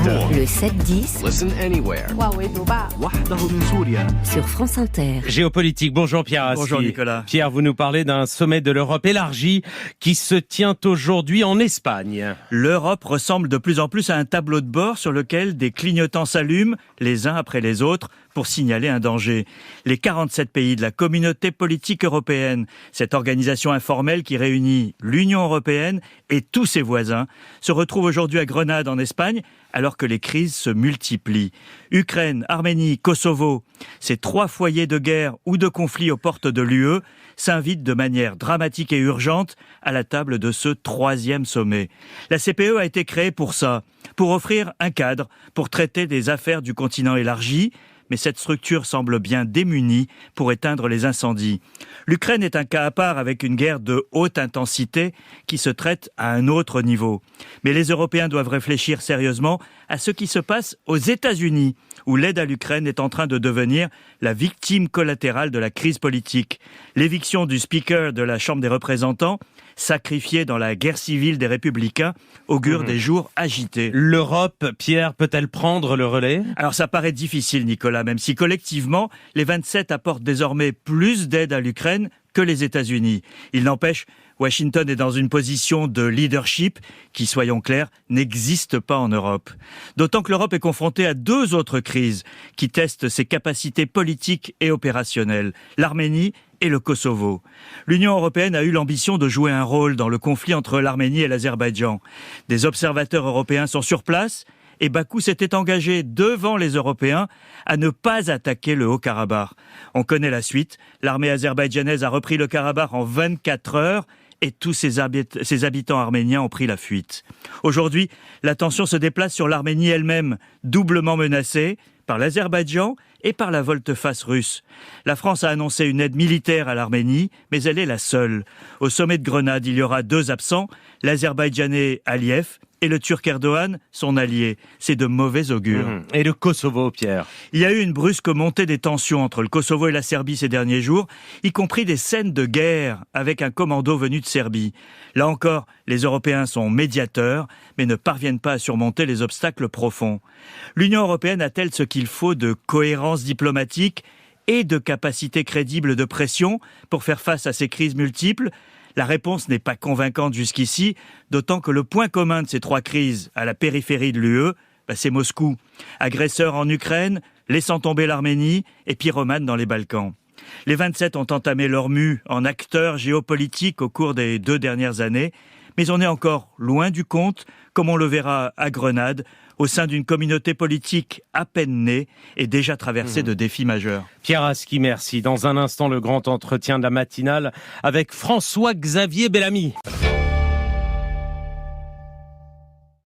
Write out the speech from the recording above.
Le 7-10 Listen anywhere. sur France Inter. Géopolitique, bonjour Pierre Assi. Bonjour Nicolas. Pierre, vous nous parlez d'un sommet de l'Europe élargi qui se tient aujourd'hui en Espagne. L'Europe ressemble de plus en plus à un tableau de bord sur lequel des clignotants s'allument, les uns après les autres, pour signaler un danger. Les 47 pays de la communauté politique européenne, cette organisation informelle qui réunit l'Union européenne et tous ses voisins, se retrouvent aujourd'hui à Grenade en Espagne, alors que les crises se multiplient. Ukraine, Arménie, Kosovo, ces trois foyers de guerre ou de conflit aux portes de l'UE s'invitent de manière dramatique et urgente à la table de ce troisième sommet. La CPE a été créée pour ça, pour offrir un cadre, pour traiter des affaires du continent élargi, mais cette structure semble bien démunie pour éteindre les incendies. L'Ukraine est un cas à part avec une guerre de haute intensité qui se traite à un autre niveau. Mais les Européens doivent réfléchir sérieusement à ce qui se passe aux États-Unis, où l'aide à l'Ukraine est en train de devenir la victime collatérale de la crise politique. L'éviction du speaker de la Chambre des représentants, sacrifié dans la guerre civile des Républicains, augure des jours agités. L'Europe, Pierre, peut-elle prendre le relais ? Alors ça paraît difficile, Nicolas, même si collectivement, les 27 apportent désormais plus d'aide à l'Ukraine que les États-Unis. Il n'empêche, Washington est dans une position de leadership qui, soyons clairs, n'existe pas en Europe. D'autant que l'Europe est confrontée à deux autres crises qui testent ses capacités politiques et opérationnelles, l'Arménie et le Kosovo. L'Union européenne a eu l'ambition de jouer un rôle dans le conflit entre l'Arménie et l'Azerbaïdjan. Des observateurs européens sont sur place et Bakou s'était engagé devant les Européens à ne pas attaquer le Haut-Karabakh. On connaît la suite. L'armée azerbaïdjanaise a repris le Karabakh en 24 heures et tous ses habitants arméniens ont pris la fuite. Aujourd'hui, l'attention se déplace sur l'Arménie elle-même, doublement menacée par l'Azerbaïdjan et par la volte-face russe. La France a annoncé une aide militaire à l'Arménie, mais elle est la seule. Au sommet de Grenade, il y aura deux absents, l'Azerbaïdjanais Aliyev et le Turc Erdogan, son allié. C'est de mauvais augure. Et le Kosovo, Pierre ? Il y a eu une brusque montée des tensions entre le Kosovo et la Serbie ces derniers jours, y compris des scènes de guerre avec un commando venu de Serbie. Là encore, les Européens sont médiateurs, mais ne parviennent pas à surmonter les obstacles profonds. L'Union européenne a-t-elle ce qu'il faut de cohérence diplomatique et de capacité crédible de pression pour faire face à ces crises multiples ? La réponse n'est pas convaincante jusqu'ici, d'autant que le point commun de ces trois crises à la périphérie de l'UE, c'est Moscou. Agresseur en Ukraine, laissant tomber l'Arménie et pyromane dans les Balkans. Les 27 ont entamé leur mue en acteurs géopolitiques au cours des 2 dernières années, mais on est encore loin du compte, comme on le verra à Grenade, au sein d'une communauté politique à peine née et déjà traversée de défis majeurs. Pierre Assi, merci. Dans un instant, le grand entretien de la matinale avec François-Xavier Bellamy.